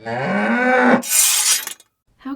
How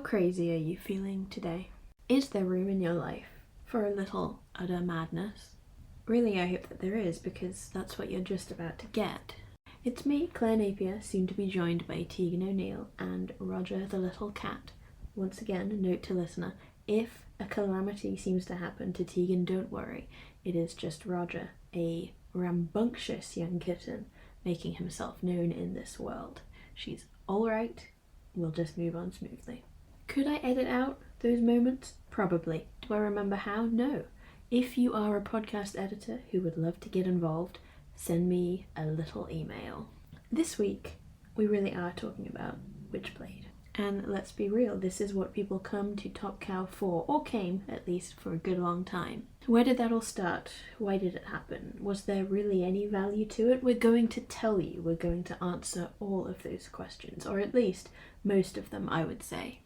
crazy are you feeling today? Is there room in your life for a little Udder madness? Really, I hope that there is, because that's what you're just about to get. It's me, Claire Napier, soon to be joined by Tegan O'Neill and Roger the little cat. Once again, a note to listener, if a calamity seems to happen to Tegan, don't worry. It is just Roger, a rambunctious young kitten, making himself known in this world. She's alright, we'll just move on smoothly. Could I edit out those moments? Probably. Do I remember how? No. If you are a podcast editor who would love to get involved, send me a little email. This week, we really are talking about Witchblade. And let's be real, this is what people come to Top Cow for, or came, at least, for a good long time. Where did that all start? Why did it happen? Was there really any value to it? We're going to tell you. We're going to answer all of those questions, or at least most of them, I would say.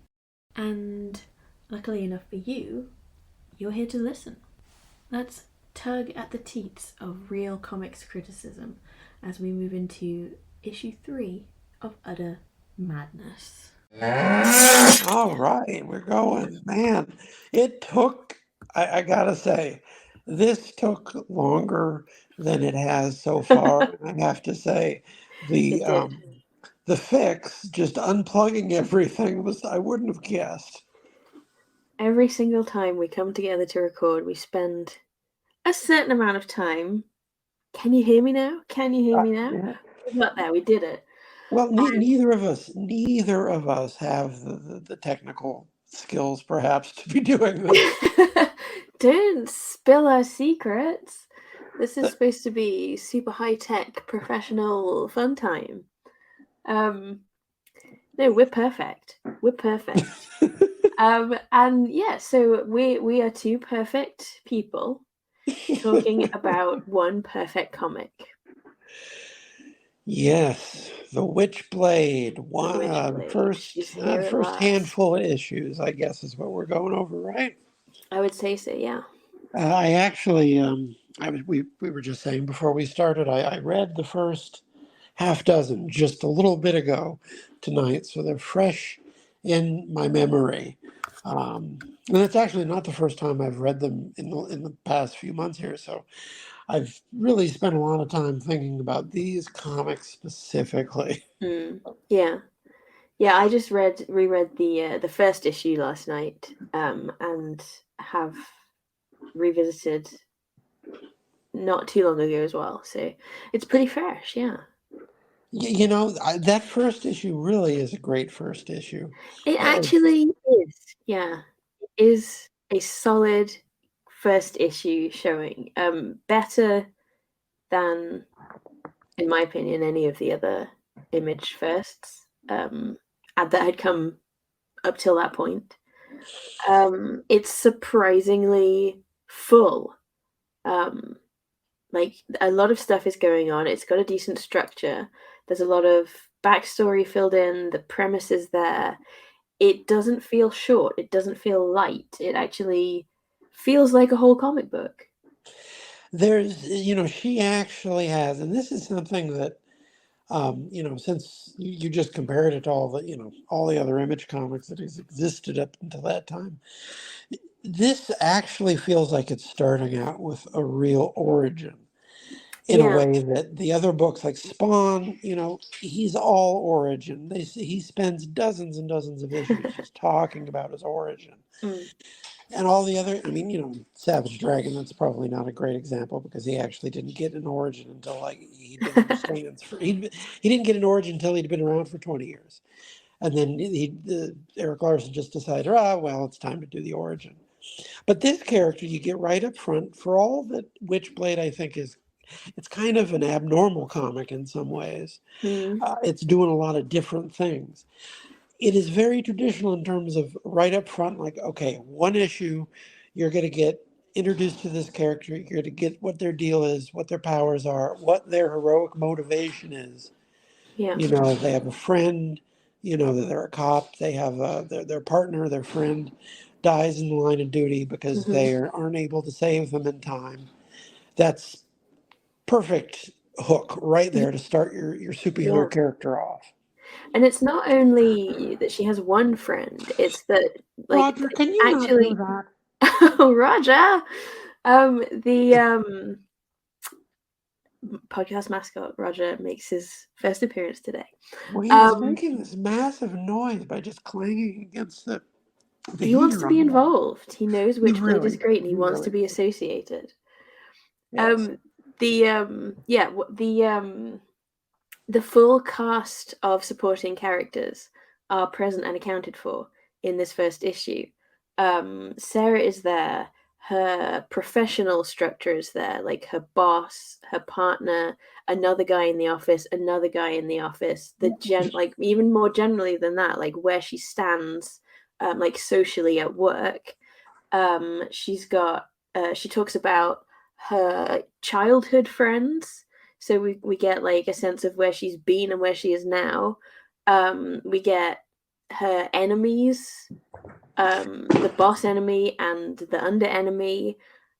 And luckily enough for you, you're here to listen. Let's tug at the teats of real comics criticism as we move into issue 3 of Udder Madness. All right, we're going. Man, it took, I gotta say, this took longer than it has so far. I have to say, the It did. the fix, just unplugging everything was, I wouldn't have guessed. Every single time we come together to record, we spend a certain amount of time. Can you hear me now? Can you hear me now? Yeah. We got there, we did it. Well, neither of us have the technical skills, perhaps, to be doing this. Don't spill our secrets. This is supposed to be super high-tech, professional fun time. No, we're perfect. We're perfect. And yeah, so we are two perfect people talking about one perfect comic. Yes, the Witchblade. One, the Witchblade. She's here at first last. handful of issues, I guess, is what we're going over, right? I would say so, yeah. I actually, we were just saying before we started, I read the first half dozen just a little bit ago tonight, so they're fresh in my memory. And it's actually not the first time I've read them in the past few months here, so I've really spent a lot of time thinking about these comics specifically. Yeah. Yeah, I just reread the first issue last night, and have revisited not too long ago as well. So it's pretty fresh, yeah. You know, that first issue really is a great first issue. It I, actually is, yeah. It is a solid first issue showing. Better than, in my opinion, any of the other Image firsts that had come up till that point. It's surprisingly full. Like, a lot of stuff is going on. It's got a decent structure. There's a lot of backstory filled in. The premise is there. It doesn't feel short. It doesn't feel light. It actually feels like a whole comic book. she actually has, and this is something that, since you just compared it to all the other Image comics that has existed up until that time, this actually feels like it's starting out with a real origin in a Yeah. way that the other books like Spawn, he's all origin. He spends dozens and dozens of issues just talking about his origin. And all the other, Savage Dragon, that's probably not a great example because he actually didn't get an origin until like he'd been in the stands he didn't get an origin until he'd been around for 20 years. And then Eric Larson just decided, well, it's time to do the origin. But this character you get right up front. For all that Witchblade, I think, it's kind of an abnormal comic in some ways. It's doing a lot of different things. It is very traditional in terms of right up front, like, okay, one issue, you're going to get introduced to this character, you're going to get what their deal is, what their powers are, what their heroic motivation is. Yeah. They have a friend, they're a cop, they have their partner, their friend dies in the line of duty because they aren't able to save them in time. That's perfect hook right there to start your superhero character off. And it's not only that she has one friend, it's that, like, Roger, can you not do actually, that? oh, Roger, the podcast mascot Roger makes his first appearance today. Well, he was making this massive noise by just clanging against the He wants to heater on be the wall. involved. He knows He Witchblade is really, great, and he he wants to really be does. associated. Yes. The full cast of supporting characters are present and accounted for in this first issue. Sarah is there. Her professional structure is there, like her boss, her partner, another guy in the office, another guy in the office. Like even more generally than that, like where she stands, like socially at work. She's got. She talks about her childhood friends, so we get like a sense of where she's been and where she is now. We get her enemies, the boss enemy and the under enemy,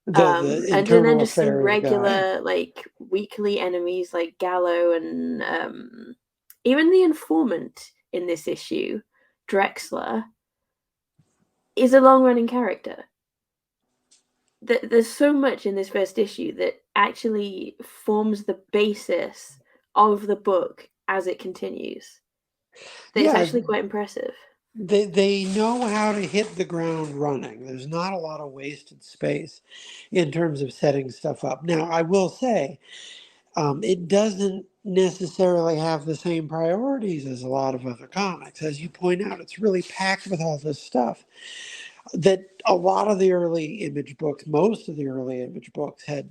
The and then internal just some affairs guy. regular like weekly enemies like Gallo and even the informant in this issue, Drexler, is a long running character. There's so much in this first issue that actually forms the basis of the book as it continues. That it's Yeah, actually quite impressive. they know how to hit the ground running. There's not a lot of wasted space in terms of setting stuff up. Now, I will say, it doesn't necessarily have the same priorities as a lot of other comics. As you point out, it's really packed with all this stuff that a lot of the early Image books, most of the early Image books had,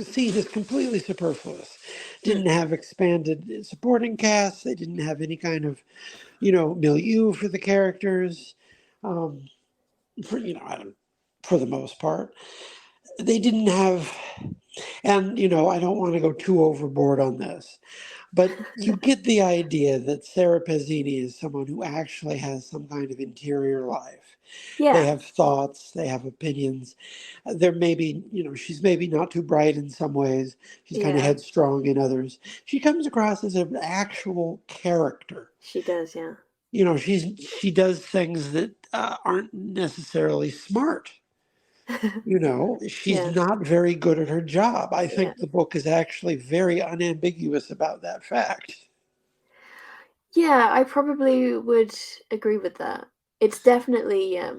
seen as completely superfluous. Didn't have expanded supporting casts. They didn't have any kind of, milieu for the characters. Um, I don't, for the most part, they didn't have, and I don't want to go too overboard on this, but you get the idea that Sarah Pezzini is someone who actually has some kind of interior life. They Yeah, have thoughts, they have opinions. They're maybe, she's maybe not too bright in some ways. She's kind of yeah, headstrong in others. She comes across as an actual character. she does. Yeah, She does things that aren't necessarily smart. She's yeah, not very good at her job. I yeah, think the book is actually very unambiguous about that fact. yeah. I probably would agree with that. It's definitely a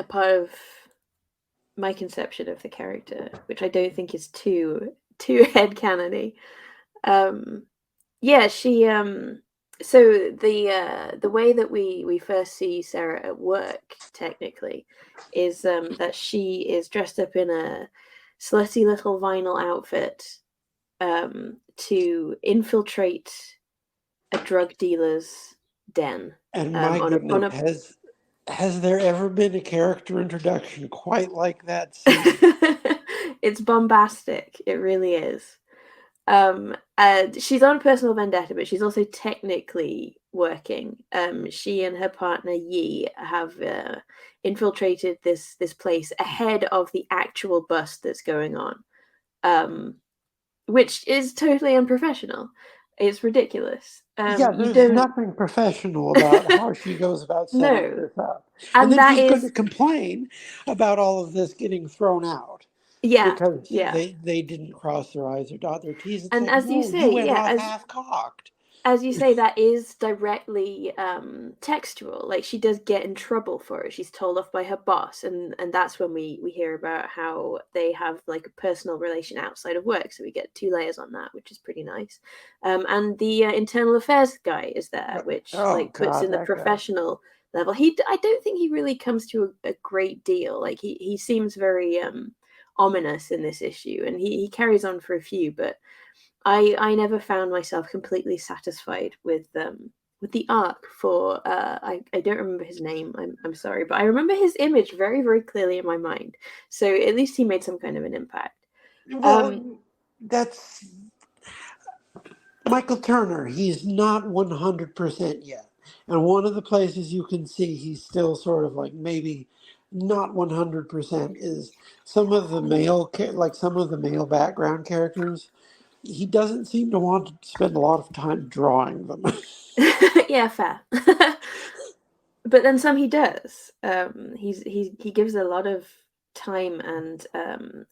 part of my conception of the character, which I don't think is too headcanony. Um, yeah, she so the way that we first see Sarah at work technically is that she is dressed up in a slutty little vinyl outfit to infiltrate a drug dealer's den. And my On goodness, a has there ever been a character introduction quite like that scene? It's bombastic. It really is. She's on a personal vendetta, but she's also technically working. She and her partner Yi have infiltrated this place ahead of the actual bust that's going on, which is totally unprofessional. It's ridiculous. Yeah, You there's don't. nothing professional about how she goes about setting No, this up. And and then that she's going to is, complain about all of this getting thrown out yeah, because yeah. they didn't cross their I's or dot their T's. It's And like, as you no, you say, went yeah, off half-cocked. as you say, that is directly textual. Like she does get in trouble for it. She's told off by her boss, and that's when we hear about how they have like a personal relation outside of work. So we get 2 layers on that, which is pretty nice. And the internal affairs guy is there, which Oh, like puts God, in the that guy. professional level. I don't think he really comes to a great deal. Like he seems very ominous in this issue, and he carries on for a few, but I never found myself completely satisfied with the arc for I don't remember his name. I'm sorry, but I remember his image very very clearly in my mind. So at least he made some kind of an impact. Well, that's Michael Turner. He's not 100% yet. And one of the places you can see he's still sort of like maybe not 100% is some of the male background characters. he doesn't seem to want to spend a lot of time drawing them. Yeah, fair. But then some he does. He gives a lot of time and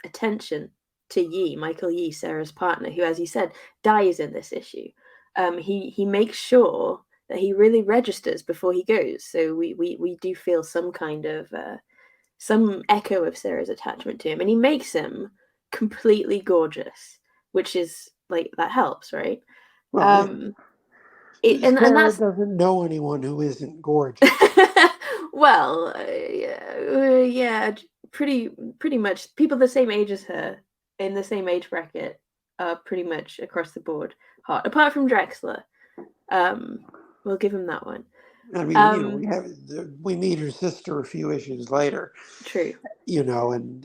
attention to Michael Yee, Sarah's partner, who, as you said, dies in this issue. He makes sure that he really registers before he goes, so we do feel some kind of some echo of Sarah's attachment to him, and he makes him completely gorgeous, which is like that helps, right? Well, And Sarah that's doesn't know anyone who isn't gorgeous. well, yeah, pretty much people the same age as her in the same age bracket are pretty much across the board hot, apart from Drexler. We'll give him that one. I mean, we meet her sister a few issues later. True. And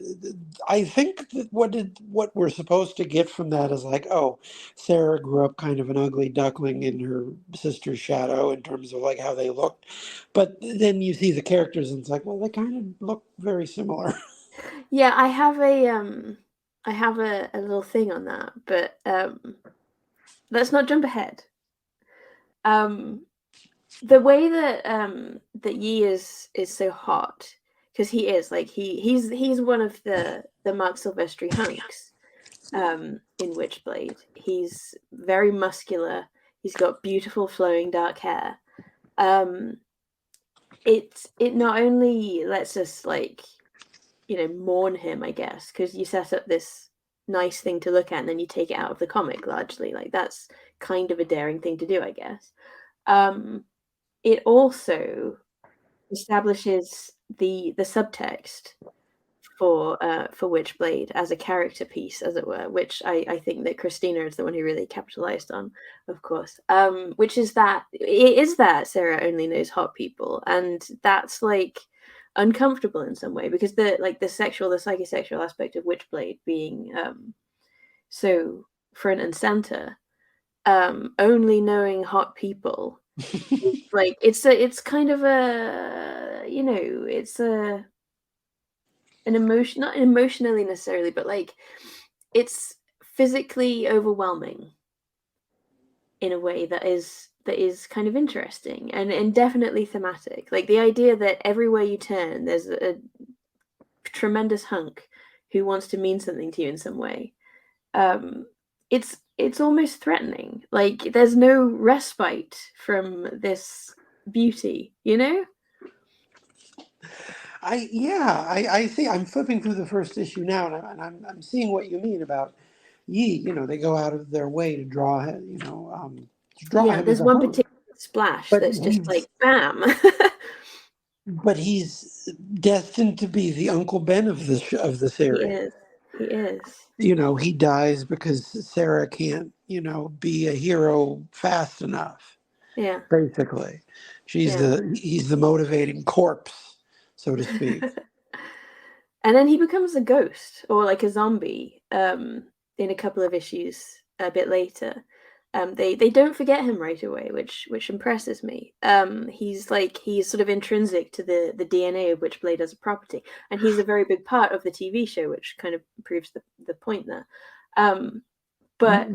I think that what we're supposed to get from that is like, oh, Sarah grew up kind of an ugly duckling in her sister's shadow in terms of like how they looked, but then you see the characters and it's like, well, they kind of look very similar. Yeah, I have a little thing on that, but let's not jump ahead. The way that that Yi is so hot, because he is like he's one of the Mark Silvestri hunks in Witchblade. He's very muscular. He's got beautiful flowing dark hair. It not only lets us like mourn him, I guess, because you set up this nice thing to look at and then you take it out of the comic largely. Like that's kind of a daring thing to do, I guess. It also establishes the subtext for Witchblade as a character piece, as it were, which I think that Christina is the one who really capitalized on, of course. Which is that Sarah only knows hot people, and that's like uncomfortable in some way because the psychosexual aspect of Witchblade being so front and center, only knowing hot people. Like it's kind of a it's an emotion, not emotionally necessarily, but like it's physically overwhelming in a way that is kind of interesting and definitely thematic. Like the idea that everywhere you turn there's a tremendous hunk who wants to mean something to you in some way. It's almost threatening. Like there's no respite from this beauty, I see. I'm flipping through the first issue now, and I'm seeing what you mean about Yi. They go out of their way to draw him. To draw Yeah, him as there's a one hunk. particular splash But that's just like bam. he's destined to be the Uncle Ben of the He series. is. He is. He dies because Sarah can't, be a hero fast enough. Yeah. Basically, he's the motivating corpse, so to speak. And then he becomes a ghost or like a zombie in a couple of issues a bit later. They don't forget him right away, which impresses me. He's sort of intrinsic to the DNA of Witchblade as a property, and he's a very big part of the TV show, which kind of proves the point there. But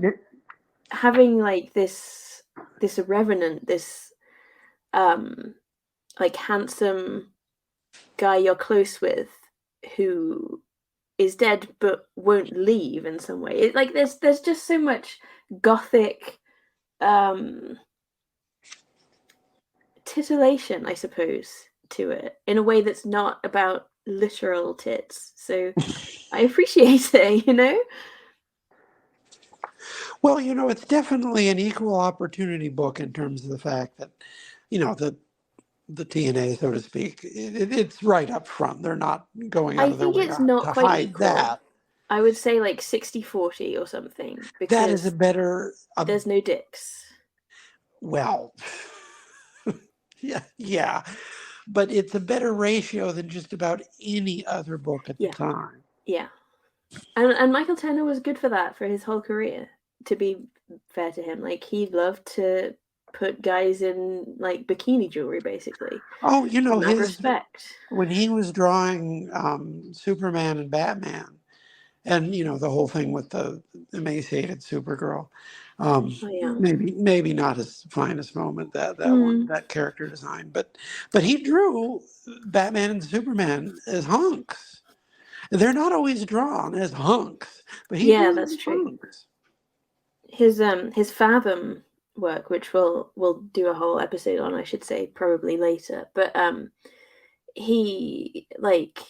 having like this revenant, this like handsome guy you're close with who is dead but won't leave in some way. Like there's just so much gothic titillation, I suppose, to it in a way that's not about literal tits. So I appreciate it, Well, it's definitely an equal opportunity book in terms of the fact that, the TNA, so to speak, it's right up front. They're not going out I of their think way it's not to quite hide equal. that. I would say like 60-40 or something because That is a better. there's no dicks. Well, yeah, but it's a better ratio than just about any other book at the time. Yeah. And Michael Turner was good for that for his whole career, to be fair to him. Like he loved to put guys in like bikini jewelry basically. Oh, His respect. when he was drawing Superman and Batman, And the whole thing with the emaciated Supergirl. Oh yeah. Maybe not his finest moment, that character design, but he drew Batman and Superman as hunks. They're not always drawn as hunks, but he Yeah, drew them that's as true. hunks. His Fathom work, which we'll do a whole episode on, I should say, probably later. But he like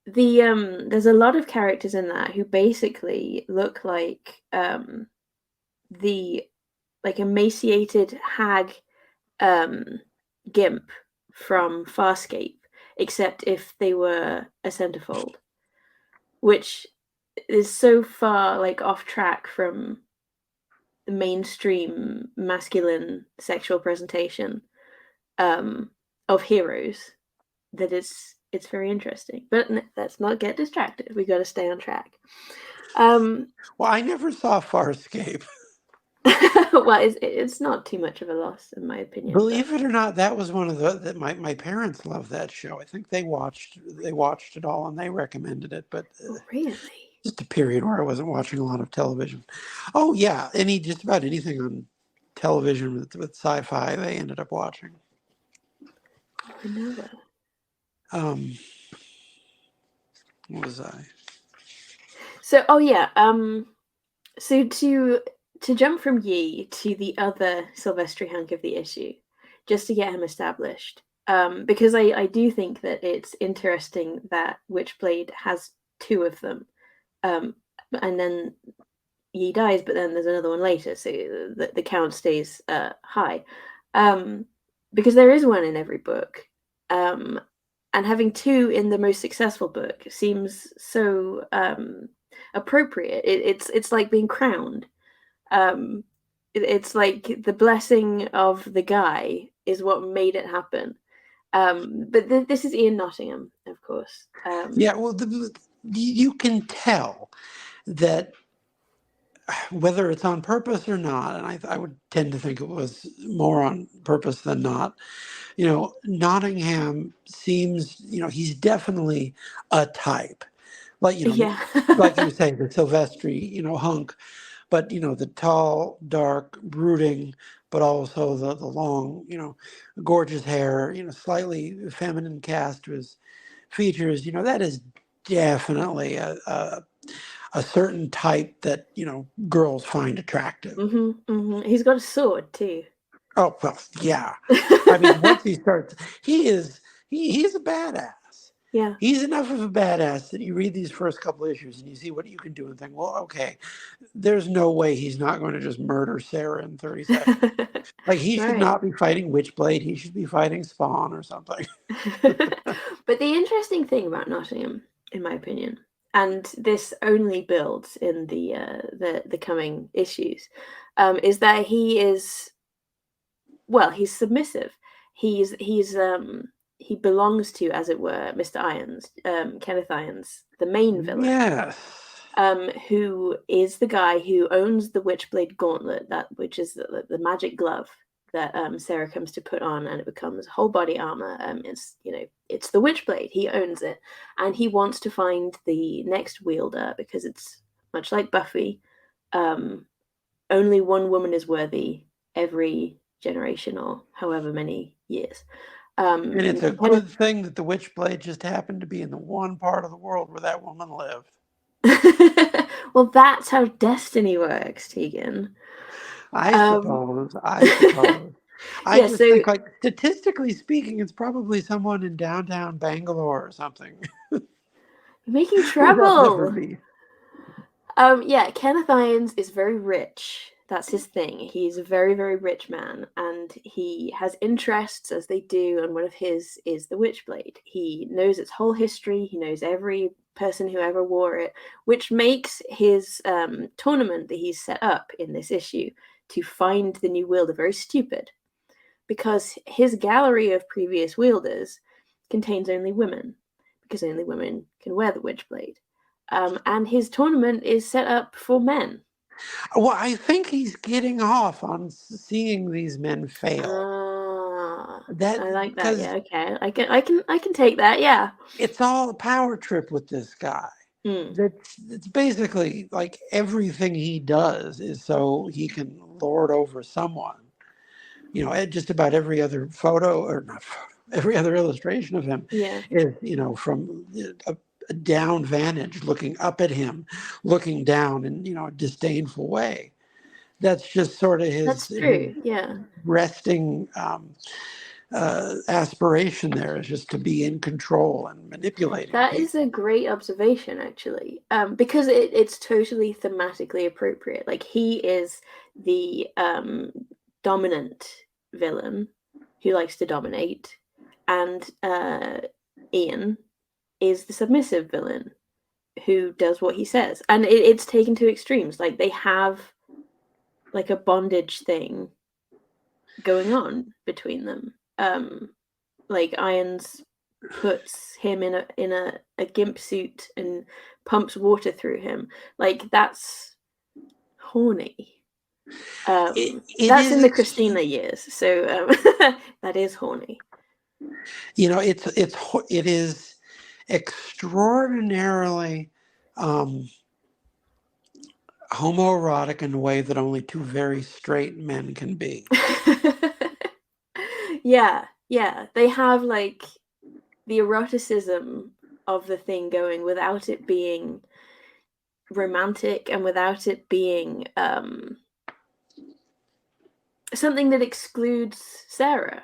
there's a lot of characters in that who basically look like the emaciated hag Gimp from Farscape, except if they were a centerfold, which is so far off track from the mainstream masculine sexual presentation of heroes that it's very interesting. But let's not get distracted. We got to stay on track. Well, I never saw Farscape. Well, it's not too much of a loss, in my opinion. Believe it or not, that was one of the my parents loved that show. I think they watched it all and they recommended it. But really, just a period where I wasn't watching a lot of television. Oh yeah, just about anything on television with sci-fi they ended up watching. I know that. What was I? So, so to jump from Yi to the other Silvestri hunk of the issue, just to get him established, because I do think that it's interesting that Witchblade has two of them, and then Yi dies, but then there's another one later, so the count stays high, because there is one in every book, and having two in the most successful book seems so appropriate. It's like being crowned. It's like the blessing of the guy is what made it happen. But this is Ian Nottingham, of course. Yeah, well, you can tell that whether it's on purpose or not, and I would tend to think it was more on purpose than not. Nottingham seems, he's definitely a type, like Yeah. like you were saying, the Silvestri, hunk, but the tall, dark, brooding, but also the long, gorgeous hair, slightly feminine cast to his features. That is definitely a certain type that girls find attractive. He's got a sword too. Oh well, yeah. I mean, once he starts, he's a badass. Yeah. He's enough of a badass that you read these first couple issues and you see what you can do and think, well, okay, there's no way he's not going to just murder Sarah in 30 seconds. Like he should not be fighting Witchblade. He should be fighting Spawn or something. But the interesting thing about Nottingham, in my opinion, and this only builds in the coming issues, is that he is, well, he's submissive. He belongs to, as it were, Mr. Irons, Kenneth Irons, the main villain. Yes. Who is the guy who owns the Witchblade Gauntlet, which is the magic glove that Sarah comes to put on, and it becomes whole body armor. It's the Witchblade. He owns it, and he wants to find the next wielder because it's much like Buffy. Only one woman is worthy every generation, or however many years. And it's a good thing that the Witchblade just happened to be in the one part of the world where that woman lived. Well, that's how destiny works, Tegan. I suppose. I just think, like, statistically speaking, it's probably someone in downtown Bangalore or something. You're making trouble. Yeah, Kenneth Irons is very rich. That's his thing. He's a very, very rich man, and he has interests, as they do, and one of his is the Witchblade. He knows its whole history. He knows every person who ever wore it, which makes his tournament that he's set up in this issue to find the new wielder very stupid, because his gallery of previous wielders contains only women, because only women can wear the Witchblade. And his tournament is set up for men. Well, I think he's getting off on seeing these men fail. I like that. Yeah, okay. I can take that. Yeah. It's all a power trip with this guy. It's basically like everything he does is so he can lord over someone. You know, just about every other photo, or not photo, every other illustration of him is, you know, from a down vantage, looking up at him, looking down in, you know, a disdainful way. That's just sort of That's his true, yeah. resting aspiration there, is just to be in control and manipulating That is people. a great observation, actually, because it's totally thematically appropriate. Like, he is the dominant villain who likes to dominate, and Ian is the submissive villain who does what he says. And it's taken to extremes. Like, they have like a bondage thing going on between them. Like, Irons puts him in a gimp suit and pumps water through him. Like, that's horny. It That's in is, the Christina years, so that is horny. you know, it is extraordinarily homoerotic in a way that only two very straight men can be. Yeah, they have like the eroticism of the thing going without it being romantic and without it being something that excludes Sarah.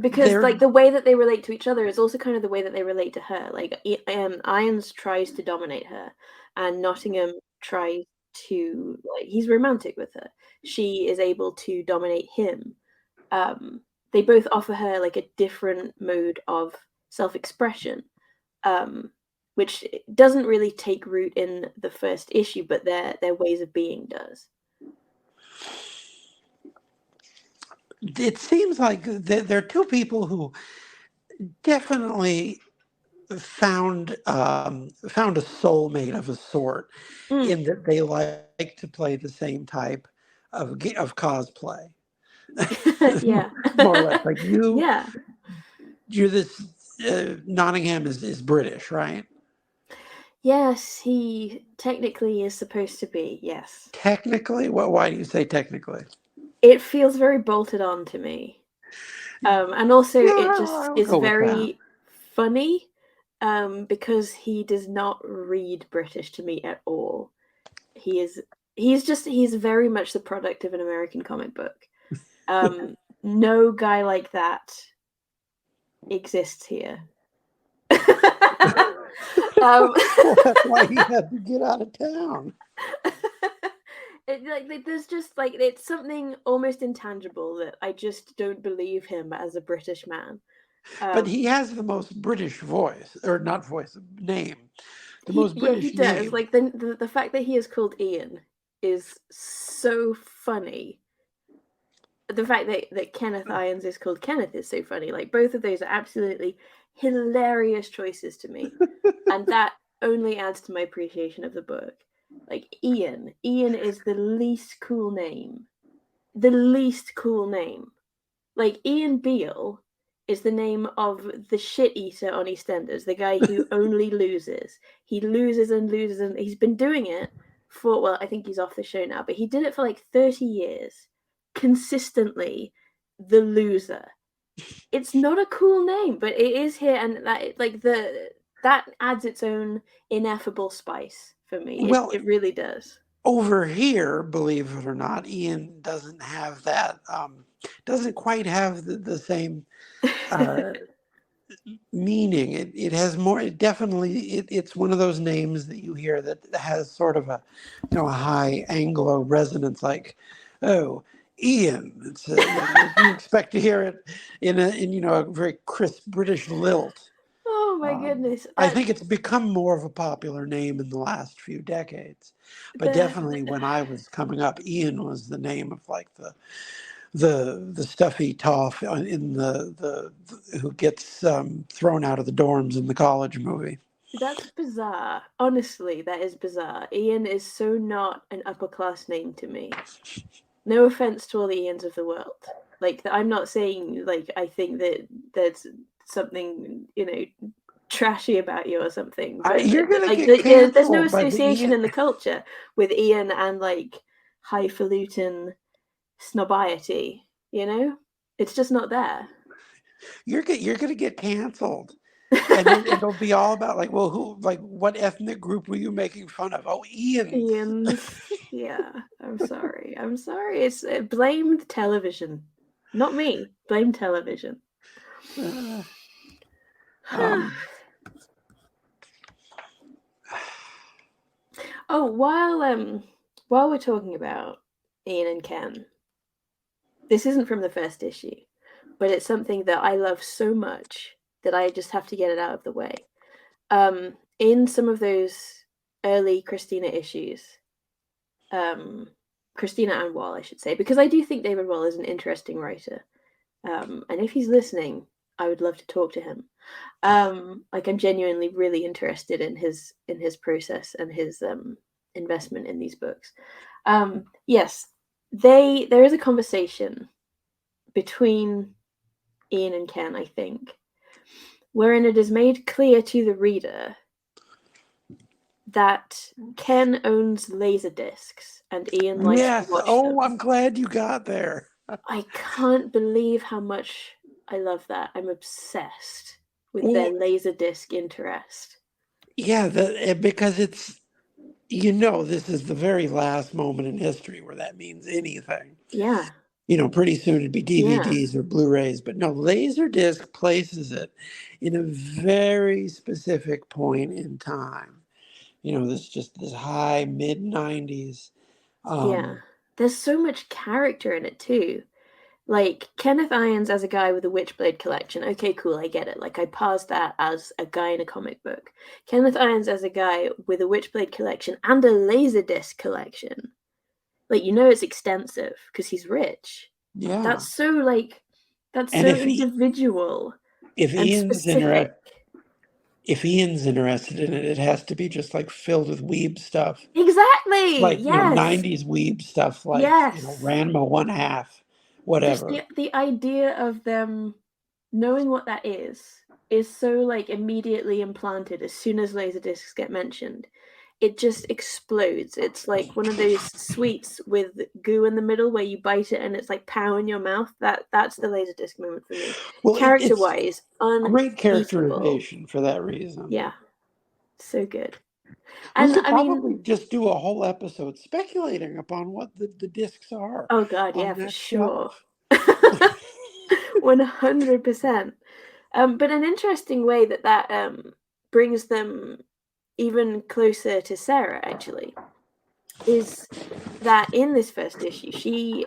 Because They're like the way that they relate to each other is also kind of the way that they relate to her. Like Irons tries to dominate her, and Nottingham tries to, like, he's romantic with her. She is able to dominate him. They both offer her like a different mode of self-expression, which doesn't really take root in the first issue, but their ways of being does. it seems like there are two people who definitely found a soulmate of a sort, in that they like to play the same type of cosplay. Yeah. More or less, like Yeah. you're this Nottingham is British, right? Yes, he technically is supposed to be, yes. Technically, why do you say technically? It feels very bolted on to me. And also Yeah, it just I'll is go with that. very funny, because he does not read British to me at all. He is he's very much the product of an American comic book. No guy like that exists here. um, Well, that's why he had to get out of town. there's just like it's something almost intangible that I just don't believe him as a British man. But he has the most British voice, or not voice, name. The He most Yeah, he British does. name. Like the fact that he is called Ian is so funny. The fact that Kenneth Irons is called Kenneth is so funny. Like, both of those are absolutely hilarious choices to me, and that only adds to my appreciation of the book. Like, Ian is the least cool name. The least cool name. Like, Ian Beale is the name of the shit eater on EastEnders, the guy who only loses. He loses and loses, and he's been doing it for, well, I think he's off the show now, but he did it for like 30 years, consistently the loser. It's not a cool name, but it is here, and that adds its own ineffable spice for me. Well, It really does. over here, believe it or not, Ian doesn't have that. Doesn't quite have the same uh, meaning. It has more. It definitely. It's one of those names that you hear that has sort of a, you know, a high Anglo resonance. Like, oh, Ian. It's you know, you expect to hear it in you know, a very crisp British lilt. Oh my goodness. I think it's become more of a popular name in the last few decades, but The definitely when I was coming up, Ian was the name of like the stuffy toff in the who gets thrown out of the dorms in the college movie. That's bizarre. Honestly, that is bizarre. Ian is so not an upper class name to me. No offense to all the Ians of the world. Like, I'm not saying, like, I think that there's something, trashy about you or something. But You're gonna like get there's no canceled by association in the culture with Ian and like highfalutin snobiety, you know? It's just not there. You're gonna get canceled. And then it'll be all about like, well, what ethnic group were you making fun of? Oh, Ian's. Ian's. Yeah, I'm sorry. I'm sorry. It's blamed television. Not me. Blame television. Um, Oh, while we're talking about Ian and Ken, this isn't from the first issue, but it's something that I love so much that I just have to get it out of the way. In some of those early Christina issues, Christina and Wall, I should say, because I do think David Wall is an interesting writer. And if he's listening, I would love to talk to him. Like I'm genuinely really interested in his process and his investment in these books. Yes, there is a conversation between Ian and Ken, I think, wherein it is made clear to the reader that Ken owns laser discs and Ian likes to yes. watch Oh, them. I'm glad you got there. I can't believe how much I love that. I'm obsessed with their Well, laser disc interest. yeah, because it's this is the very last moment in history where that means anything. Yeah, Pretty soon it'd be yeah, DVDs or Blu-rays, but no, Laserdisc places it in a very specific point in time. This high mid 90s. yeah. Um, There's so much character in it too. Like Kenneth Irons as a guy with a Witchblade collection. Okay, cool, I get it. Like I parsed that as a guy in a comic book. Kenneth Irons as a guy with a Witchblade collection and a Laserdisc collection. Like it's extensive because he's rich. yeah, That's so like that's and so individual if and Ian's specific. interested. If Ian's interested in it, it has to be just like filled with weeb stuff, Exactly. like Yes. 90s weeb stuff, like Yes. Ranma 1/2, Just whatever. the idea of them knowing what that is so like immediately implanted as soon as laser discs get mentioned. It just explodes. It's like one of those sweets with goo in the middle where you bite it and it's like pow in your mouth. That's the laser disc moment for me. Well, Character it's wise, great unbeatable. characterization for that reason. Yeah, so good. We And could I mean, probably just do a whole episode speculating upon what the discs are oh god, yeah, on for that sure. shelf. 100%. But an interesting way that brings them even closer to Sarah, actually, is that in this first issue, she,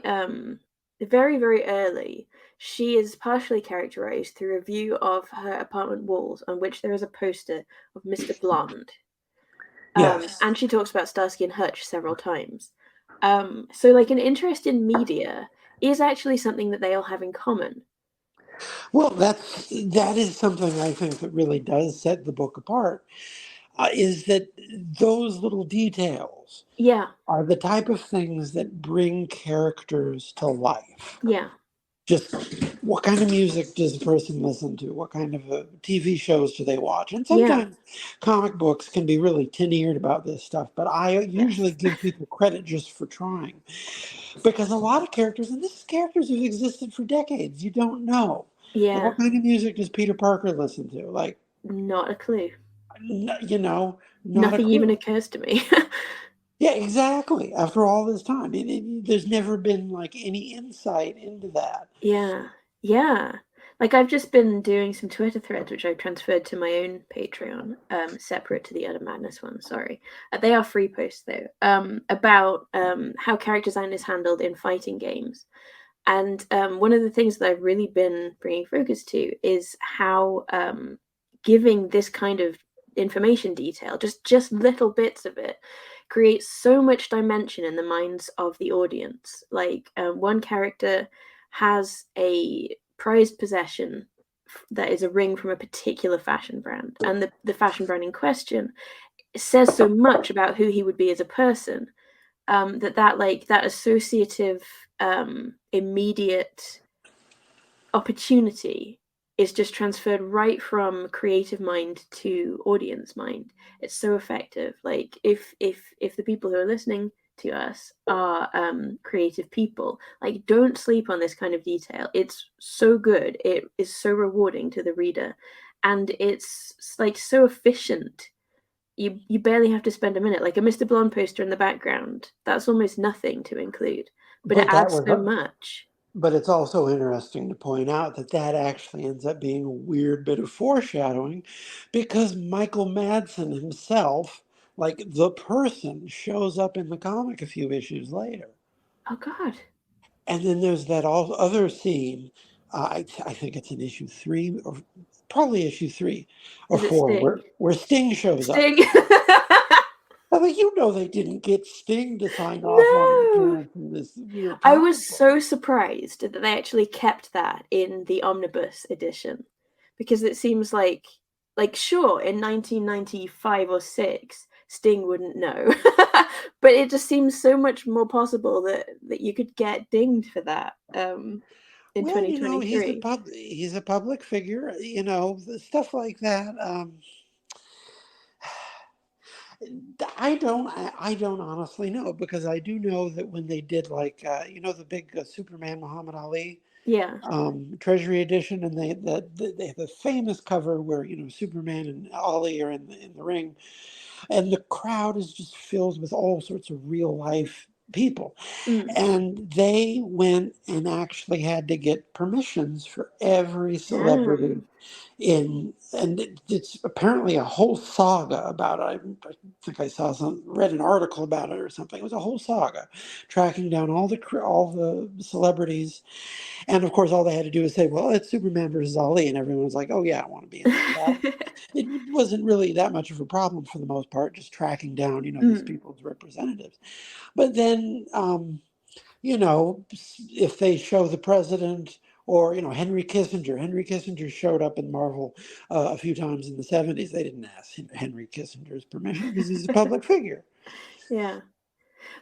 very, very early, she is partially characterized through a view of her apartment walls on which there is a poster of Mr. Blonde. Yes. And she talks about Starsky and Hutch several times. So, like, an interest in media is actually something that they all have in common. Well, that is something I think that really does set the book apart. Is that those little details Yeah, are the type of things that bring characters to life. yeah, Just what kind of music does the person listen to? What kind of TV shows do they watch? And yeah, sometimes comic books can be really tin-eared about this stuff, but I usually yes, give people credit just for trying. Because a lot of characters, and this is characters who've existed for decades, you don't know. Like, yeah. what kind of music does Peter Parker listen to? Like, Not a clue. not a Nothing even clue. occurs to me. Yeah, exactly. After all this time, there's never been like any insight into that. Yeah, yeah. Like I've just been doing some Twitter threads, which I've transferred to my own Patreon, separate to the Udder Madness one. Sorry, they are free posts though. About how character design is handled in fighting games, and one of the things that I've really been bringing focus to is how giving this kind of information detail, just little bits of it, creates so much dimension in the minds of the audience. Like one character has a prized possession that is a ring from a particular fashion brand, and the fashion brand in question says so much about who he would be as a person, that associative immediate opportunity is just transferred right from creative mind to audience mind. It's so effective. Like if the people who are listening to us are creative people, like don't sleep on this kind of detail. It's so good. It is so rewarding to the reader, and it's like so efficient. You barely have to spend a minute. Like a Mr. Blonde poster in the background, that's almost nothing to include, but it But that adds was, so much. but it's also interesting to point out that that actually ends up being a weird bit of foreshadowing, because Michael Madsen himself, like the person, shows up in the comic a few issues later. Oh God. And then there's that other scene. I think it's in issue 3, or probably issue 3 or Is it 4, Sting? where Sting shows up. Sting. I mean, they didn't get Sting to sign off on an No. appearance in this weird I comic was book. so surprised that they actually kept that in the omnibus edition, because it seems like sure in 1995 or 6 Sting wouldn't know, but it just seems so much more possible that you could get dinged for that in Well, 2023. he's a public figure. Stuff like that. I don't honestly know, because I do know that when they did, like, the big Superman Muhammad Ali Yeah. Treasury edition, and they have the famous cover where Superman and Ali are in the ring, and the crowd is just filled with all sorts of real life people. Mm. And they went and actually had to get permissions for every celebrity Damn. and it's apparently a whole saga about it. I think I read an article about it or something. It was a whole saga, tracking down all the celebrities, and of course all they had to do was say, "Well, it's Superman versus Ali," and everyone was like, "Oh yeah, I want to be in that battle." It wasn't really that much of a problem for the most part, just tracking down these Mm. people's representatives. But then if they show the president, or Henry Kissinger. Henry Kissinger showed up in Marvel a few times in the 70s. They didn't ask Henry Kissinger's permission because he's a public figure. Yeah.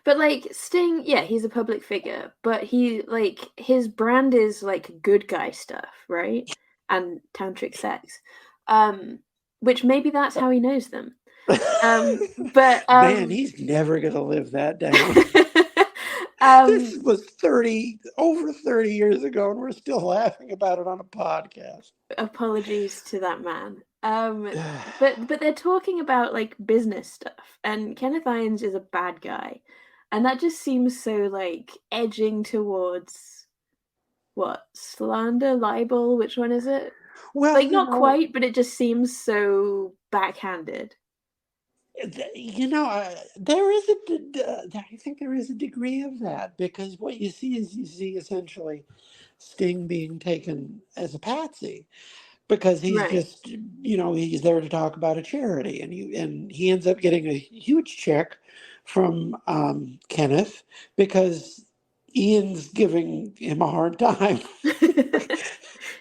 But like Sting, yeah, he's a public figure, but his brand is like good guy stuff, right? And tantric sex. Um which maybe that's how he knows them. But Man, he's never going to live that down. um This was over 30 years ago, and we're still laughing about it on a podcast. apologies to that man. But they're talking about like business stuff, and Kenneth Irons is a bad guy. And that just seems so like edging towards what? Slander, libel, which one is it? Well, Like not quite, but it just seems so backhanded. there is I think there is a degree of that, because what you see is essentially Sting being taken as a patsy, because he's Right. just he's there to talk about a charity, and he ends up getting a huge check from Kenneth, because Ian's giving him a hard time.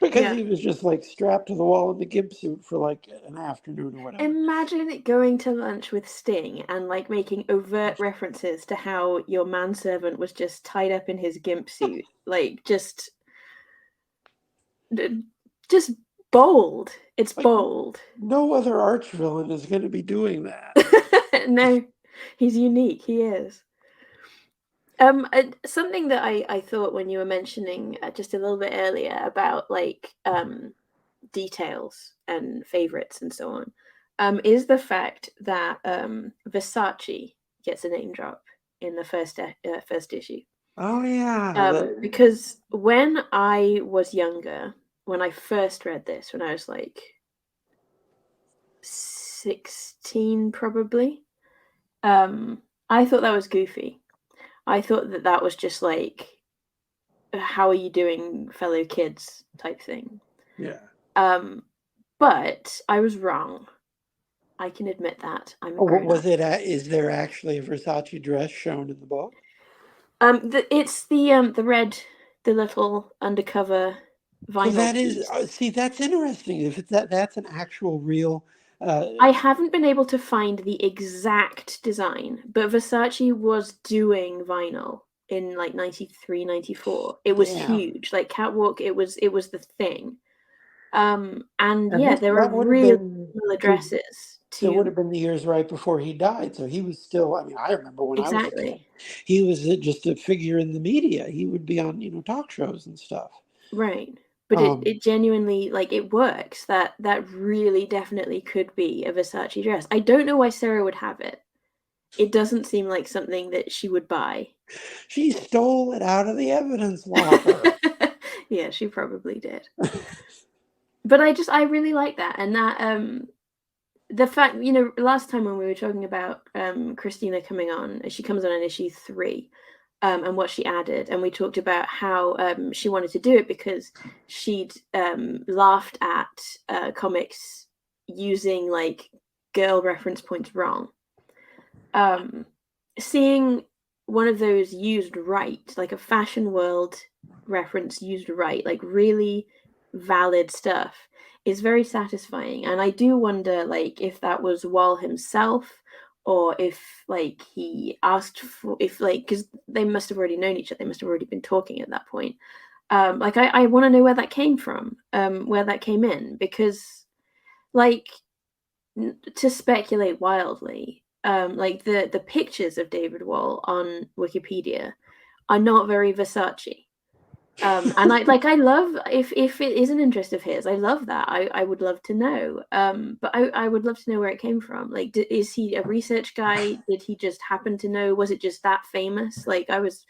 Because Yeah. he was just like strapped to the wall in the gimp suit for like an afternoon or whatever. Imagine going to lunch with Sting and like making overt references to how your manservant was just tied up in his gimp suit. Like just bold. It's Like, bold. no other arch villain is going to be doing that. No, he's unique. He is. Something that I thought when you were mentioning just a little bit earlier about like details and favorites and so on, is the fact that Versace gets a name drop in the first issue. Oh yeah, Because when I was younger, when I first read this, when I was like 16 probably, I thought that was goofy. I thought that was just like, how are you doing, fellow kids type thing. yeah. But I was wrong. I can admit that. I'm a Oh, what grown up. was it? Is there actually a Versace dress shown in the book? It's the red, the little undercover So vinyl that is, piece. see, that's interesting. If it's that's an actual real. I haven't been able to find the exact design, but Versace was doing vinyl in like 93, 94. It was Damn. huge. Like Catwalk, it was the thing. And And yeah, this there were that would have really been similar the addresses It would to have been the years right before he died. So he was still, I mean, I remember when I was a kid, exactly he was just a figure in the media. He would be on, talk shows and stuff. right. But it Um, genuinely like it works. That really definitely could be a Versace dress. I don't know why Sarah would have it. It doesn't seem like something that she would buy. she stole it out of the evidence locker. Yeah, she probably did. But I really like that, and that the fact, last time when we were talking about Christina coming on, she comes on in issue 3, and what she added, and we talked about how she wanted to do it because she'd laughed at comics using like girl reference points wrong. um, Seeing one of those used right, like a fashion world reference used right, like really valid stuff, is very satisfying. And I do wonder, like, if that was Wall himself, or if like he asked for, if like, because they must have already known each other, they must have already been talking at that point. Like I want to know where that came from, where that came in, because like to speculate wildly, like the pictures of David Wall on Wikipedia are not very Versace. And I love, if it is an interest of his, I love that. I would love to know. But I would love to know where it came from. Like, is he a research guy? Did he just happen to know? Was it just that famous? Like, I was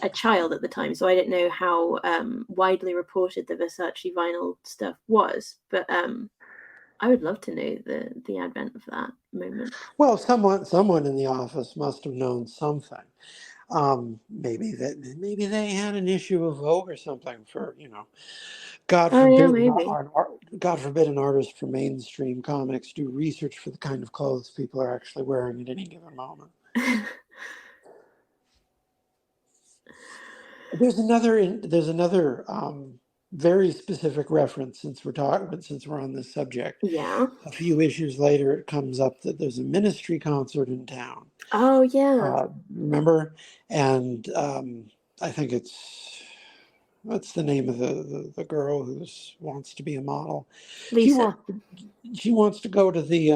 a child at the time, so I didn't know how widely reported the Versace vinyl stuff was. But I would love to know the advent of that moment. Well, someone in the office must have known something. Maybe they had an issue of Vogue or something for, God Oh yeah, forbid, maybe. God forbid an artist for mainstream comics do research for the kind of clothes people are actually wearing at any given moment. There's another very specific reference, since we're on this subject. Yeah. A few issues later, it comes up that there's a Ministry concert in town. Oh yeah. Remember? And I think what's the name of the girl who wants to be a model? She Lisa. wants she wants to go to the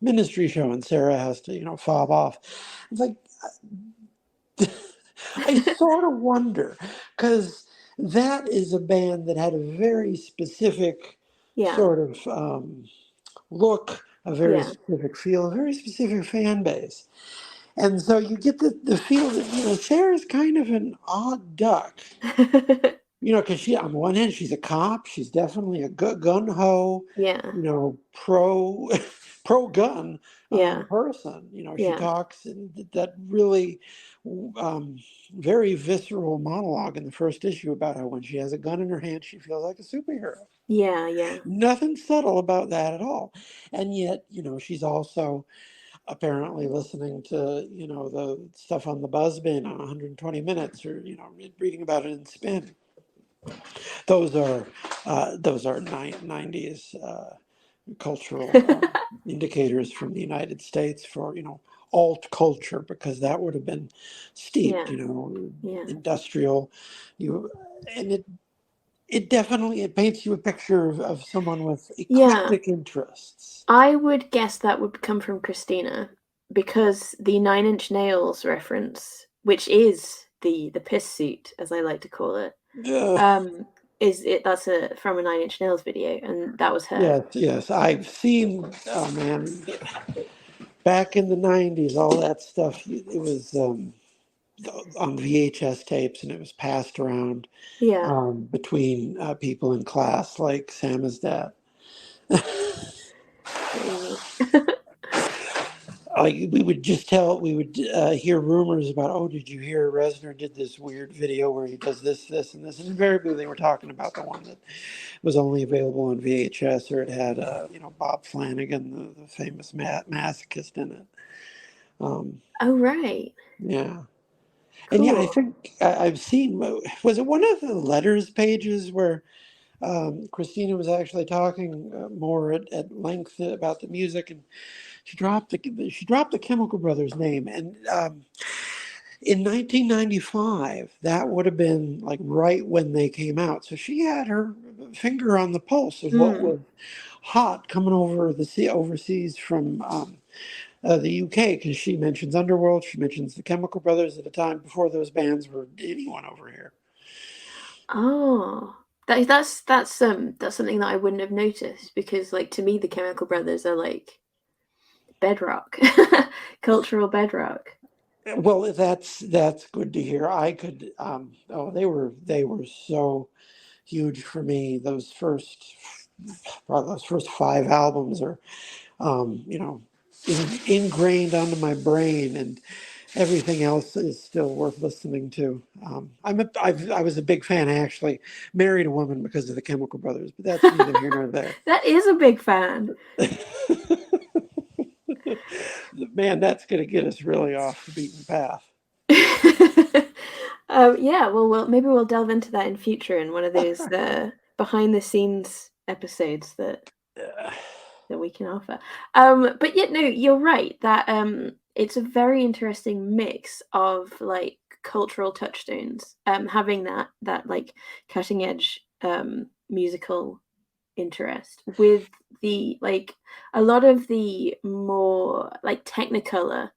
Ministry show, and Sarah has to, fob off. It's like, I sort of wonder, because that is a band that had a very specific Yeah. sort of look, a very Yeah. specific feel, a very specific fan base. And so you get the feel that, Sarah's kind of an odd duck. Because on the one hand, she's a cop. She's definitely a gun ho, Yeah. pro pro gun Yeah. person. She Yeah. talks in that really um, very visceral monologue in the first issue about how when she has a gun in her hand, she feels like a superhero. Yeah. Yeah. Nothing subtle about that at all. And yet, she's also apparently listening to, the stuff on the Buzzbin on 120 Minutes, or, reading about it in Spin. Those are 90s cultural indicators from the United States for, alt culture, because that would have been steeped, Yeah. Yeah. industrial. You and it definitely, it paints you a picture of someone with Yeah. eclectic interests. I would guess that would come from Christina, because the Nine Inch Nails reference, which is the piss suit, as I like to call it, Ugh. um, is it that's a from a Nine Inch Nails video, and that was her. Yes, yes, I've seen. Oh man, back in the '90s, all that stuff. It was on VHS tapes, and it was passed around Yeah. between people in class, like Sam is dad. Crazy. Like we would hear rumors about, oh, did you hear Reznor did this weird video where he does this, this, and this? And invariably they were talking about the one that was only available on VHS, or it had, Bob Flanagan, the famous masochist in it. Oh right. Yeah. And yeah, I Cool. think I've seen, was it one of the letters pages where Christina was actually talking more at length about the music, and she dropped the Chemical Brothers name, and In 1995, that would have been like right when they came out. So she had her finger on the pulse of what Mm. was hot coming over the sea overseas from the UK, because she mentions Underworld, she mentions the Chemical Brothers at a time before those bands were anyone over here. Oh, that's something that I wouldn't have noticed because, like, to me, the Chemical Brothers are like bedrock, cultural bedrock. Well, that's good to hear. I could oh, they were so huge for me. Those first five albums are you know, ingrained onto my brain, and everything else is still worth listening to. I was a big fan. I actually married a woman because of the Chemical Brothers, but that's neither here nor there. That is a big fan. Man, that's going to get us really off the beaten path. Yeah, well, maybe we'll delve into that in future in one of those behind the scenes episodes that we can offer. But yeah, no, you're right that it's a very interesting mix of like cultural touchstones, having that like cutting edge musical interest with the like a lot of the more like technicolor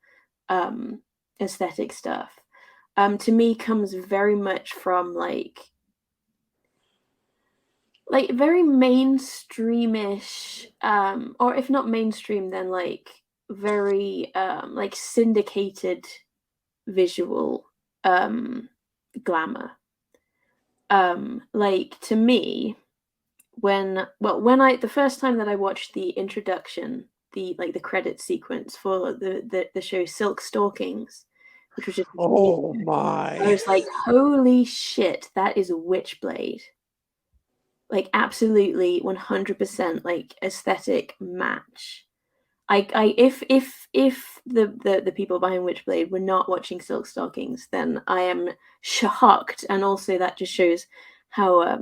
um aesthetic stuff to me comes very much from like very mainstreamish or if not mainstream then like very like syndicated visual glamour. Like to me when I the first time that I watched the introduction, the like the credit sequence for the show Silk Stockings, which was just a TV Oh show, I my. was like, holy shit, that is a Witchblade. Like absolutely 100% like aesthetic match. I if the people behind Witchblade were not watching Silk Stockings, then I am shocked, and also that just shows how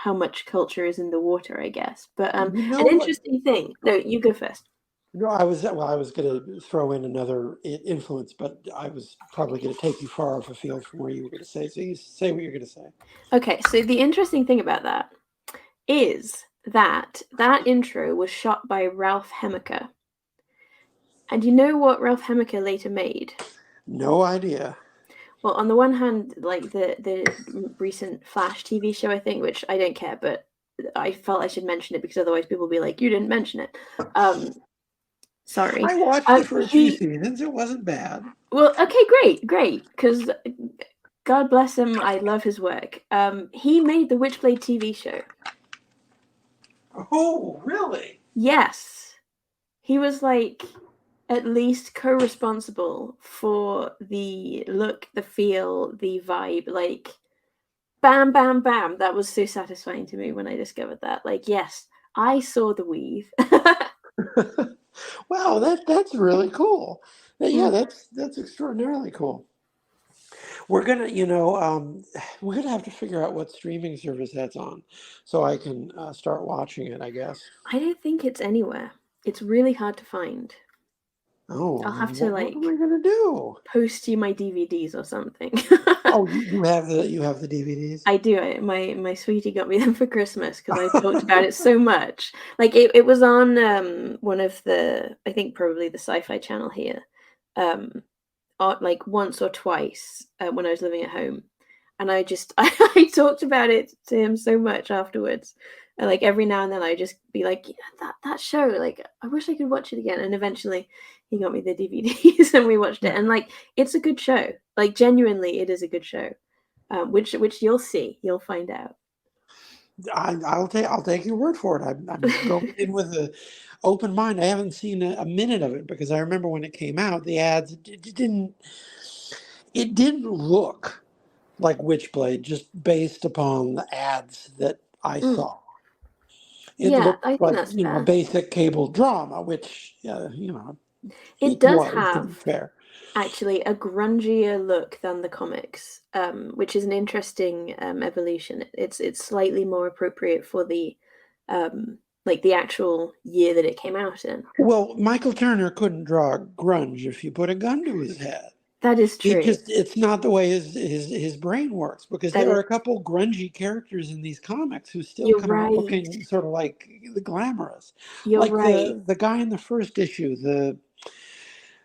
much culture is in the water, I guess. But You know an what? interesting thing. No, you go first. No, I was going to throw in another influence, but I was probably going to take you far off afield from where you were going to say. So you say what you're going to say. Okay, so the interesting thing about that is that intro was shot by Ralph Hemeke. And you know what Ralph Hemeke later made? No idea. Well, on the one hand, like the recent Flash TV show, I think, which I don't care, but I felt I should mention it because otherwise people will be like, "You didn't mention it." Sorry. I watched the first few He seasons. It wasn't bad. well, okay, great, because God bless him, I love his work. He made the Witchblade TV show. Oh, really? Yes, he was like at least co-responsible for the look, the feel, the vibe, like bam, bam, bam. That was so satisfying to me when I discovered that. Like, yes, I saw the weave. Wow, that's really cool. Yeah, Mm. that's extraordinarily cool. We're gonna, we're gonna have to figure out what streaming service that's on, so I can start watching it, I guess. I don't think it's anywhere. It's really hard to find. Oh, I'll have then to what am like I gonna do? post you my DVDs or something. Oh, you have the DVDs. I do. My sweetie got me them for Christmas because I talked about it so much. Like it was on one of the I think probably the Sci-Fi channel here, like once or twice when I was living at home, and I just I talked about it to him so much afterwards. And like every now and then I just be like, yeah, that show, like I wish I could watch it again. And eventually he got me the DVDs and we watched it. And like it's a good show. Like genuinely, it is a good show. Which you'll see, you'll find out. I'll take your word for it. I'm going in with an open mind. I haven't seen a minute of it because I remember when it came out, the ads it didn't look like Witchblade just based upon the ads that I Mm, saw. It yeah, looked I think like, that's a fair. basic cable drama, which It it does was, to be have fair. actually a grungier look than the comics, which is an interesting evolution. It's slightly more appropriate for the like the actual year that it came out in. Well, Michael Turner couldn't draw grunge if you put a gun to his head. That is true. It's not the way his brain works, because That there are is, a couple grungy characters in these comics who still you're come out right. looking sort of like the glamorous. You're Like right. the guy in the first issue,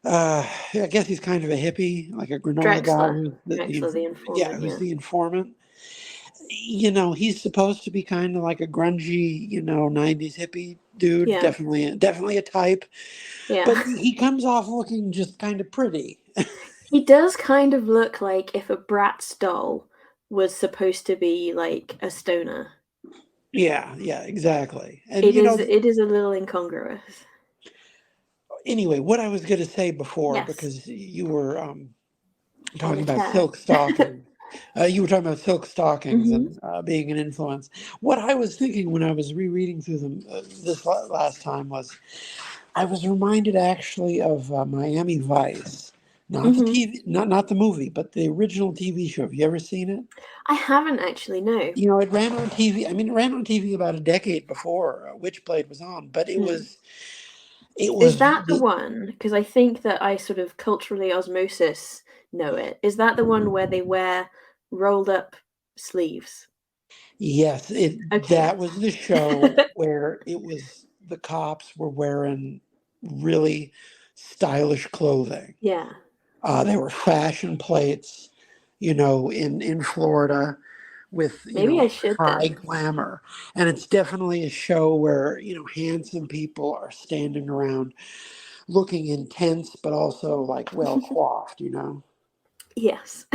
I guess he's kind of a hippie, like a granola guy Drexler. who's Drexler, the yeah, informant, who's yeah. the informant. He's supposed to be kind of like a grungy, 90s hippie dude, Yeah. definitely a type, Yeah. but he comes off looking just kind of pretty. He does kind of look like if a Bratz doll was supposed to be like a stoner. Yeah, exactly. And It is a little incongruous. anyway, what I was going to say before, Yes. because you were On talking a about tear. silk stockings. You were talking about silk stockings Hmm. and being an influence. What I was thinking when I was rereading through them this last time was, I was reminded actually of Miami Vice, not the Hmm. TV, not the movie, but the original TV show. Have you ever seen it? I haven't actually, no. It ran on TV. I mean, it ran on TV about a decade before Witchblade was on, but it Hmm. was it Is was that the one? Because I think that I sort of culturally osmosis know it. Is that the one where they wear rolled up sleeves? Yes, Okay. that was the show where it was the cops were wearing really stylish clothing. Yeah. They were fashion plates, in Florida with, Maybe I should high then. glamour. And it's definitely a show where, handsome people are standing around looking intense, but also like well coiffed. Yes.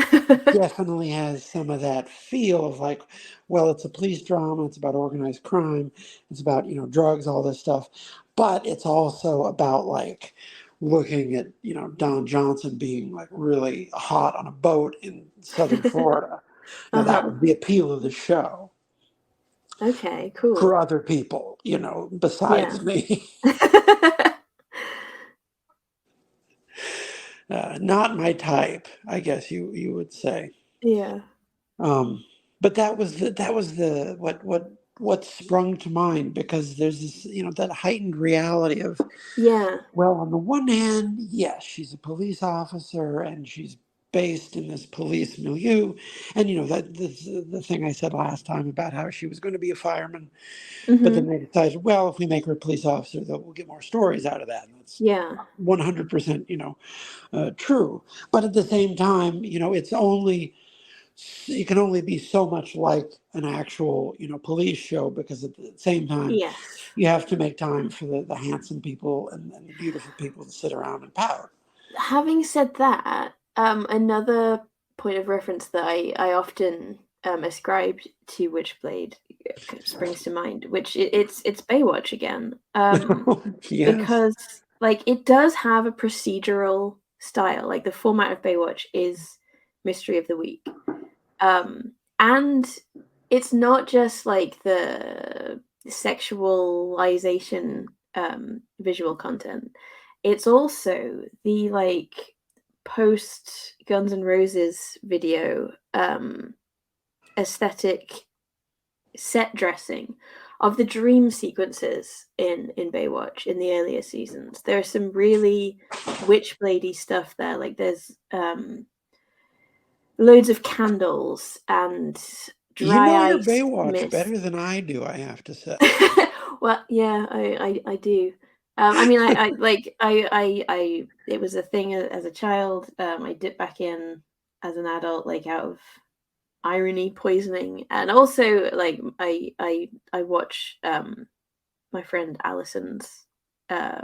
Definitely has some of that feel of like, well, it's a police drama, it's about organized crime, it's about, drugs, all this stuff. But it's also about like looking at, Don Johnson being like really hot on a boat in southern Florida. Now that Uh-huh. was the appeal of the show Okay, for cool. other people, Yeah. besides me. Not my type, I guess you would say. Yeah. Um, but that was the what sprung to mind, because there's this, that heightened reality of, Yeah. well, on the one hand, yes, she's a police officer and she's based in this police milieu, and that the thing I said last time about how she was going to be a fireman, but then Mhm. they decided, well, if we make her a police officer, we'll get more stories out of that, and that's Yeah. 100%, true. But at the same time, it can only be so much like an actual, police show, because at the same time, Yes. you have to make time for the handsome people and the beautiful people to sit around and pout. Having said that, another point of reference that I often ascribe to Witchblade springs to mind, which it's Baywatch again. Yes. Because like it does have a procedural style. Like the format of Baywatch is Mystery of the Week. And it's not just like the sexualization visual content. It's also the like post Guns N' Roses video aesthetic set dressing of the dream sequences in Baywatch in the earlier seasons. There are some really witchbladey stuff there. Like there's loads of candles and You dry know your ice Baywatch mist. better than I do, I have to say. Well, yeah, I do. I mean, I like I it was a thing as a child. I dipped back in as an adult, like out of irony poisoning, and also like I watch my friend Alison's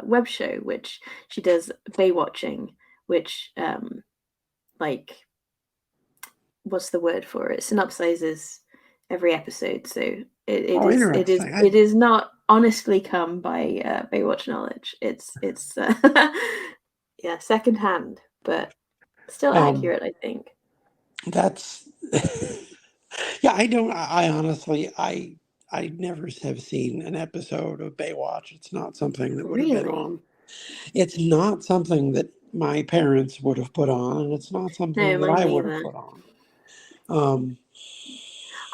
web show, which she does Baywatching, which like what's the word for it? Synopsizes every episode, so it Oh, is it is interesting. it is not honestly come by Baywatch knowledge. It's yeah, secondhand, but still Um, accurate, I think. that's yeah. I don't. I honestly, I never have seen an episode of Baywatch. It's not something that would have been Really? on. It's not something that my parents would have put on, and it's not No, something that mine I would have neither. put on. Um,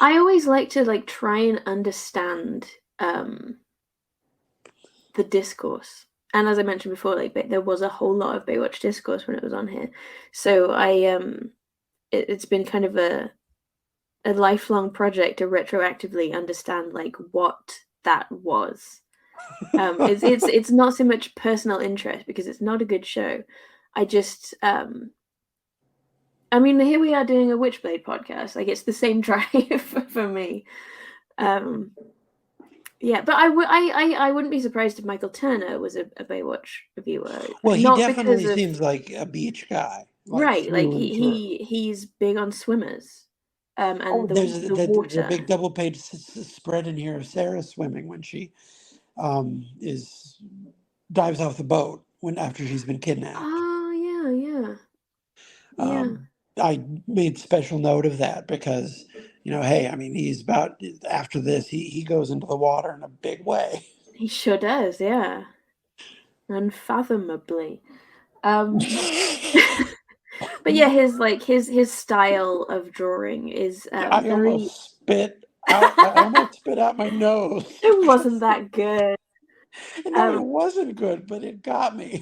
I always like to like try and understand um the discourse And as I mentioned before, like there was a whole lot of Baywatch discourse when it was on here, so it's been kind of a lifelong project to retroactively understand like what that was. It's not so much personal interest because it's not a good show. I just I mean, here we are doing a Witchblade podcast. Like it's the same drive for me. Yeah, but I wouldn't be surprised if Michael Turner was a Baywatch reviewer. Well, he Not because definitely of seems like a beach guy, like right, like through and through. he's big on swimmers, Oh, and there's the the water. big double page spread in here of Sarah swimming when she is dives off the boat when after she's been kidnapped. Oh yeah, yeah. I made special note of that because, hey, I mean, he's about after this, he goes into the water in a big way. He sure does, yeah, unfathomably. Um, but yeah, his style of drawing is I very. almost spit out. I almost spit out my nose. It wasn't that good. No, it wasn't good, but it got me.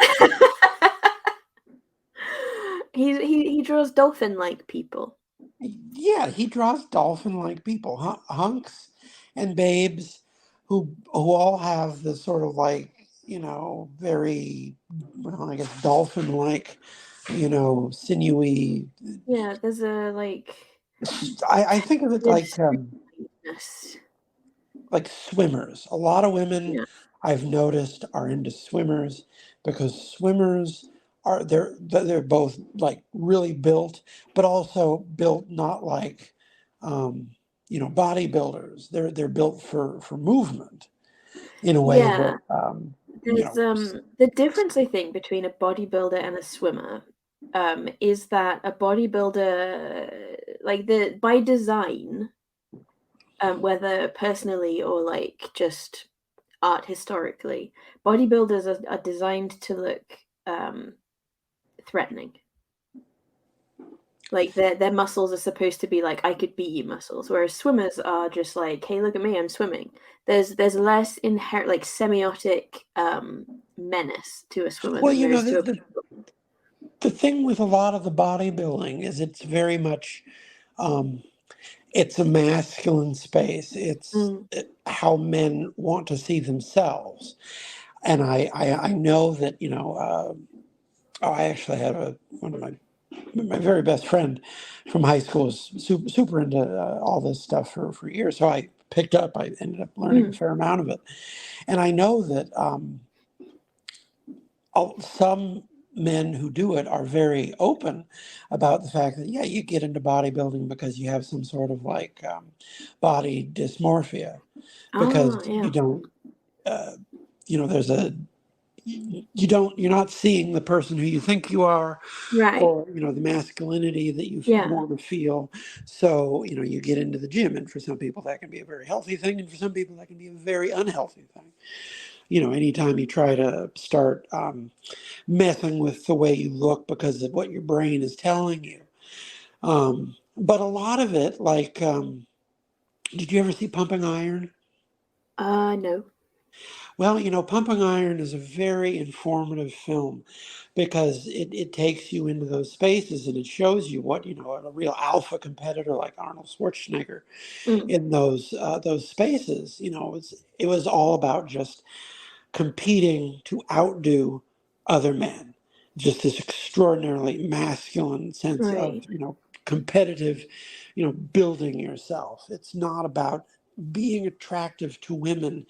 He draws dolphin-like people. Yeah, he draws dolphin-like people, hunks and babes who all have this sort of like, very, well, I guess dolphin-like, sinewy. Yeah, there's a like. I think of it Yes. like swimmers. A lot of women Yeah. I've noticed are into swimmers because swimmers they're both like really built, but also built not like bodybuilders. They're built for movement in a way Yeah. that There's the difference I think between a bodybuilder and a swimmer is that a bodybuilder like the by design whether personally or like just art historically, bodybuilders are designed to look threatening. Like their muscles are supposed to be like I could beat you muscles, whereas swimmers are just like, hey, look at me, I'm swimming. There's less inherent like semiotic menace to a swimmer well, than there is to a the thing with a lot of the bodybuilding is it's very much it's a masculine space. It's mm, how men want to see themselves. And I know that, I actually had one of my very best friend from high school was super into all this stuff for years. So I picked up, I ended up learning a fair amount of it. And I know that some men who do it are very open about the fact that, yeah, you get into bodybuilding because you have some sort of like body dysmorphia oh because yeah, you don't, there's a, you're not seeing the person who you think you are right, or, the masculinity that you yeah, want to feel. So, you get into the gym, and for some people that can be a very healthy thing. And for some people that can be a very unhealthy thing. Anytime you try to start messing with the way you look because of what your brain is telling you. But a lot of it, like, did you ever see Pumping Iron? no, Well, Pumping Iron is a very informative film because it takes you into those spaces and it shows you what, a real alpha competitor like Arnold Schwarzenegger mm, in those spaces, it was all about just competing to outdo other men. Just this extraordinarily masculine sense of, right, competitive, building yourself. It's not about being attractive to women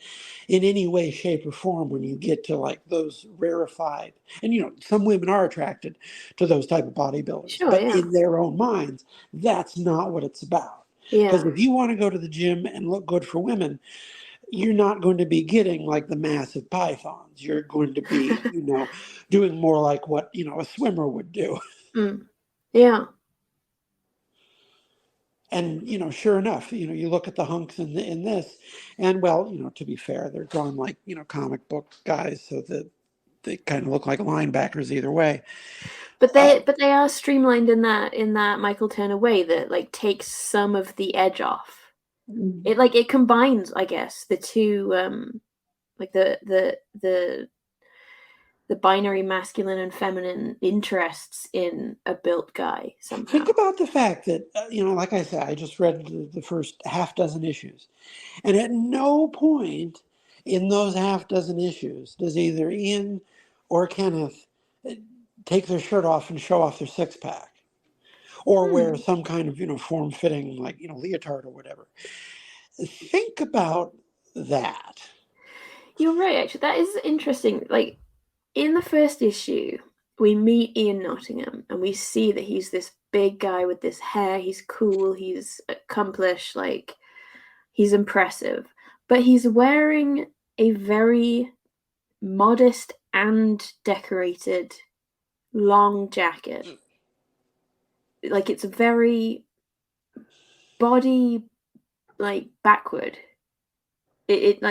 in any way, shape, or form when you get to like those rarefied. And, some women are attracted to those type of bodybuilders, sure, but yeah, in their own minds, that's not what it's about. Because yeah, if you want to go to the gym and look good for women, you're not going to be getting like the massive pythons. You're going to be, doing more like what, a swimmer would do. mm, yeah. And, sure enough, you look at the hunks in this, and well, to be fair, they're drawn like, comic book guys, so that they kind of look like linebackers either way. But Uh, they are streamlined in that Michael Turner way that like takes some of the edge off. It combines, I guess, the two like the the binary masculine and feminine interests in a built guy somehow. Think about the fact that, like I said, I just read the first half dozen issues. And at no point in those half dozen issues does either Ian or Kenneth take their shirt off and show off their six pack or wear some kind of, form-fitting, like, leotard or whatever. Think about that. You're right, actually. That is interesting. Like, in the first issue, we meet Ian Nottingham and we see that he's this big guy with this hair. He's cool. He's accomplished. Like, he's impressive. But he's wearing a very modest and decorated long jacket. Like, it's very body, like, backward. It's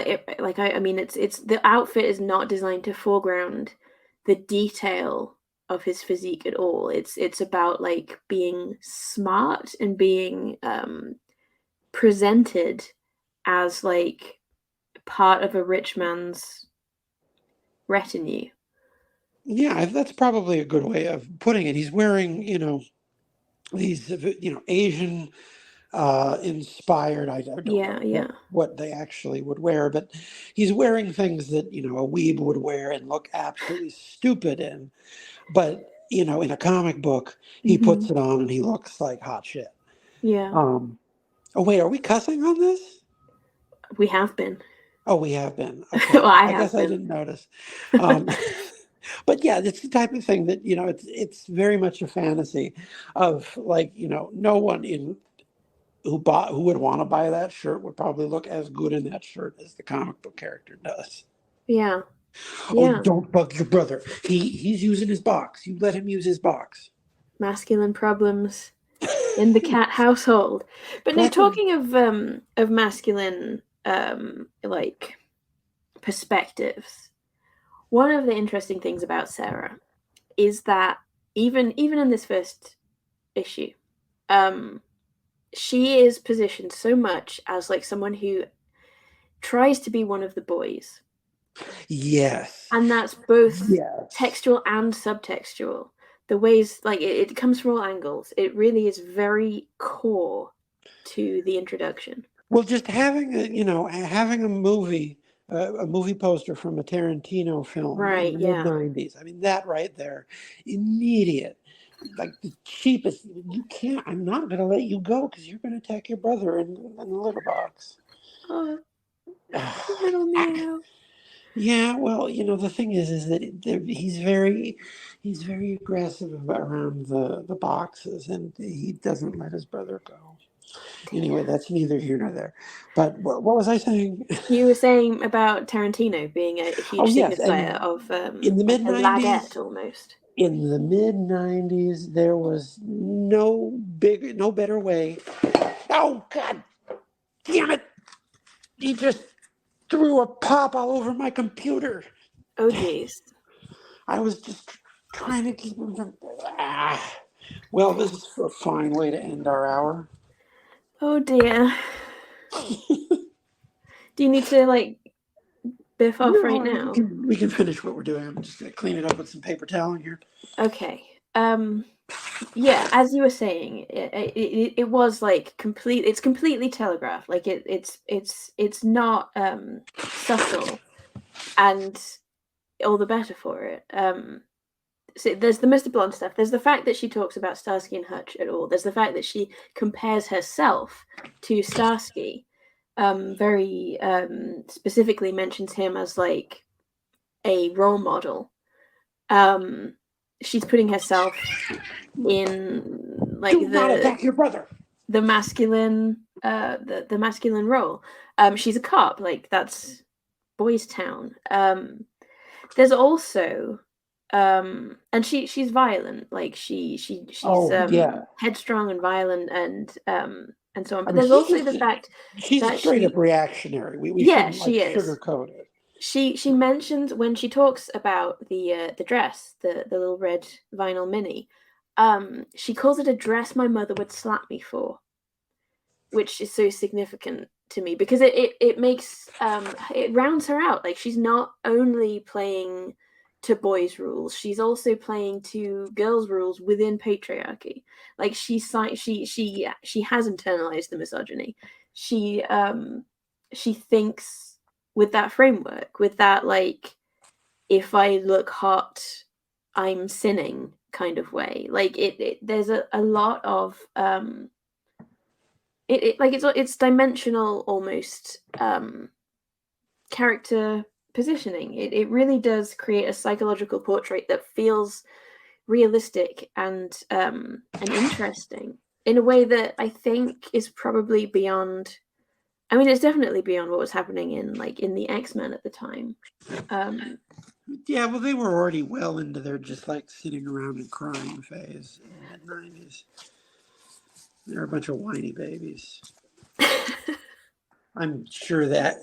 the outfit is not designed to foreground the detail of his physique at all. It's about like being smart and being presented as like part of a rich man's retinue. Yeah, that's probably a good way of putting it. He's wearing, these, Asian inspired. I don't know what they actually would wear, but he's wearing things that a weeb would wear and look absolutely stupid in. But in a comic book, he puts it on and he looks like hot shit. Yeah. Oh wait, are we cussing on this? We have been. Oh, we have been. Okay. Well, I guess I didn't notice. But yeah, it's the type of thing that it's very much a fantasy of like no one who would want to buy that shirt would probably look as good in that shirt as the comic book character does. Yeah. Oh, don't bug your brother. He's using his box. You let him use his box. Masculine problems in the cat household. But now, talking of masculine like perspectives, one of the interesting things about Sarah is that even in this first issue, she is positioned so much as like someone who tries to be one of the boys. Yes. And that's both textual and subtextual. The ways, like, it comes from all angles. It really is very core to the introduction. Well, just having a movie poster from a Tarantino film in the mid-90s. I mean, that right there, immediate. Like the cheapest, you can't. I'm not going to let you go because you're going to attack your brother in the litter box. Oh, little meow. Yeah, well, the thing is that he's very aggressive around the boxes, and he doesn't let his brother go. Anyway, that's neither here nor there. But what was I saying? You were saying about Tarantino being a huge signifier of in the mid-90s, almost. In the mid-90s, there was no better way. Oh, God damn it! He just threw a pop all over my computer. Oh, geez. I was just trying to keep him from... Well, this is a fine way to end our hour. Oh, dear. Do you need to, like, biff off right now? We can finish what we're doing. I'm just going to clean it up with some paper towel in here. Okay. Yeah, as you were saying, it was like it's completely telegraphed. Like it's not subtle, and all the better for it. So there's the Mr. Blonde stuff. There's the fact that she talks about Starsky and Hutch at all. There's the fact that she compares herself to Starsky. Very specifically mentions him as like a role model. She's putting herself in like not attack your brother. The masculine the masculine role. She's a cop, like that's Boys Town. There's also and she's violent, like she's headstrong and violent and so on. But there's also the fact she's that straight up reactionary. We shouldn't sugarcoat it. She mentions when she talks about the dress, the little red vinyl mini, she calls it a dress my mother would slap me for, which is so significant to me because it makes it rounds her out. Like she's not only playing to boys' rules. She's also playing to girls' rules within patriarchy. Like she has internalized the misogyny. She thinks with that framework, with that like, if I look hot, I'm sinning kind of way. Like there's a lot of it's dimensional almost character positioning. It really does create a psychological portrait that feels realistic and interesting in a way that I think is probably beyond. I mean, it's definitely beyond what was happening in the X-Men at the time. Yeah, well, they were already well into their just like sitting around and crying phase in the mid-90s. They're a bunch of whiny babies. I'm sure that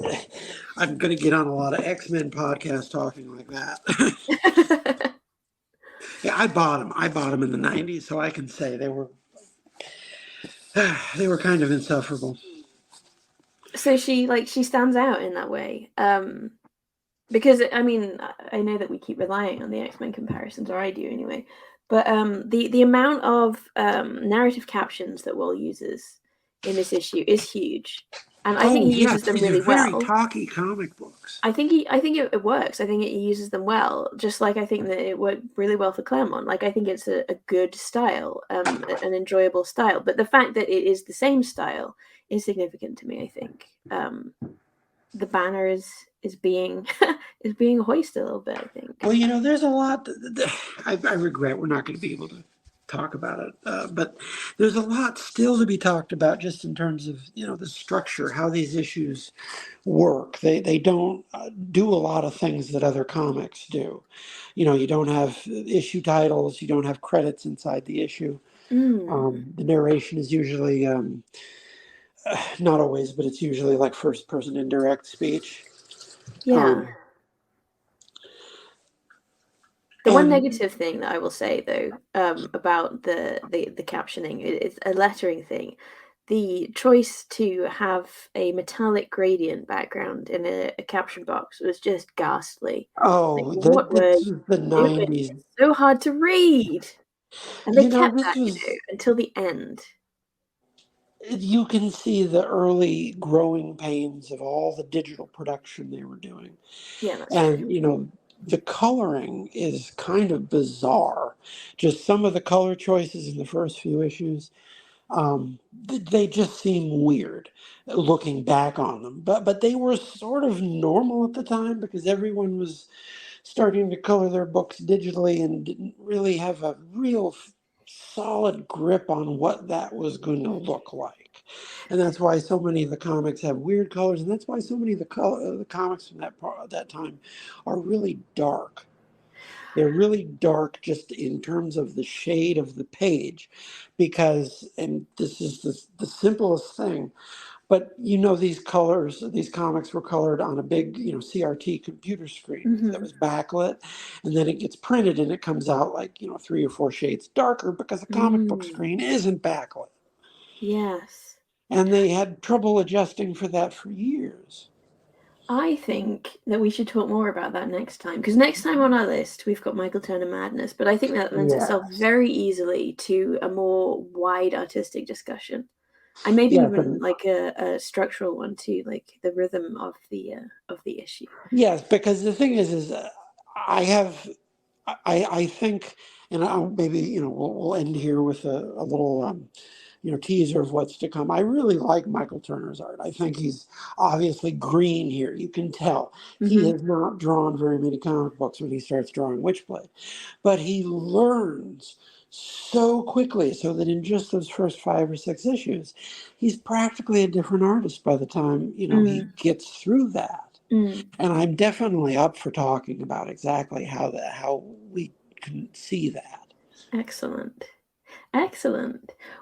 I'm going to get on a lot of X-Men podcasts talking like that. Yeah, I bought them in the 90s, so I can say they were kind of insufferable. So she stands out in that way. Because I mean, I know that we keep relying on the X-Men comparisons, or I do anyway. But the amount of narrative captions that Will uses in this issue is huge, and I think he uses them really very well. talky comic books. I think it works. I think he uses them well, just like I think that it worked really well for Claremont. Like I think it's a good style, an enjoyable style. But the fact that it is the same style is significant to me. I think the banner is being is being hoisted a little bit, I think. Well, there's a lot I regret we're not going to be able to talk about it, but there's a lot still to be talked about just in terms of the structure, how these issues work. They don't do a lot of things that other comics do. You don't have issue titles, you don't have credits inside the issue. The narration is usually not always, but it's usually like first person indirect speech. Yeah. The one negative thing that I will say, though, about the captioning is a lettering thing. The choice to have a metallic gradient background in a caption box was just ghastly. What this was is the 90s. It's so hard to read. And they kept that, until the end. You can see the early growing pains of all the digital production they were doing. Yeah, that's true. The coloring is kind of bizarre. Just some of the color choices in the first few issues, they just seem weird looking back on them. But they were sort of normal at the time because everyone was starting to color their books digitally and didn't really have a real solid grip on what that was going to look like. And that's why so many of the comics have weird colors, and that's why so many of the comics from that time are really dark. They're really dark just in terms of the shade of the page, because, and this is the simplest thing, but these comics were colored on a big, CRT computer screen that was backlit, and then it gets printed and it comes out like, 3 or 4 shades darker because the comic book screen isn't backlit. Yes. And they had trouble adjusting for that for years. I think that we should talk more about that next time, because next time on our list we've got Michael Turner Madness, but I think that lends itself very easily to a more wide artistic discussion, and maybe even like a structural one too, like the rhythm of the issue. Yes, because the thing is I think, and maybe we'll end here with a little teaser of what's to come. I really like Michael Turner's art. I think he's obviously green here. You can tell he has not drawn very many comic books when he starts drawing Witchblade, but he learns so quickly, so that in just those first 5 or 6 issues, he's practically a different artist by the time he gets through that. And I'm definitely up for talking about exactly how we can see that. Excellent.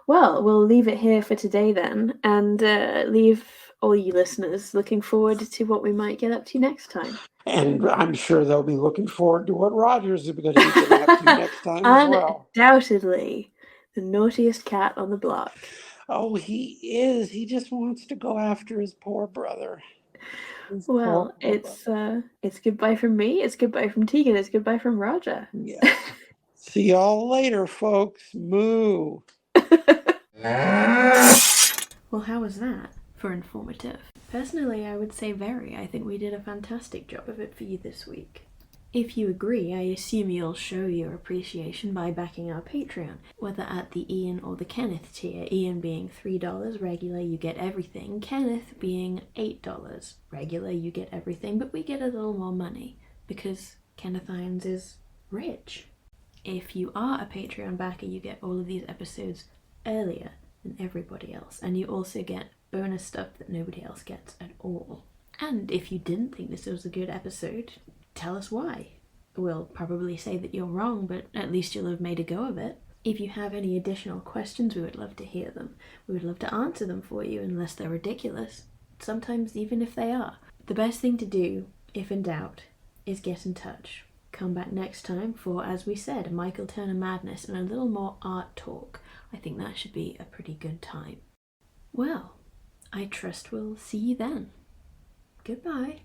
Well, we'll leave it here for today then, and leave all you listeners looking forward to what we might get up to next time. And I'm sure they'll be looking forward to what Rogers is going to be getting up to next time as well. Undoubtedly, the naughtiest cat on the block. Oh, he is. He just wants to go after his poor brother. Well, it's goodbye from me, it's goodbye from Tegan, it's goodbye from Roger. Yes. See y'all later, folks. Moo. Well, how was that for informative? Personally, I would say very. I think we did a fantastic job of it for you this week. If you agree, I assume you'll show your appreciation by backing our Patreon, whether at the Ian or the Kenneth tier, Ian being $3 regular, you get everything, Kenneth being $8 regular, you get everything, but we get a little more money, because Kenneth Irons is rich. If you are a Patreon backer, you get all of these episodes earlier than everybody else, and you also get bonus stuff that nobody else gets at all. And if you didn't think this was a good episode, tell us why. We'll probably say that you're wrong, but at least you'll have made a go of it. If you have any additional questions, we would love to hear them. We would love to answer them for you, unless they're ridiculous. Sometimes even if they are. The best thing to do, if in doubt, is get in touch. Come back next time for, as we said, Michael Turner madness and a little more art talk. I think that should be a pretty good time. Well, I trust we'll see you then. Goodbye.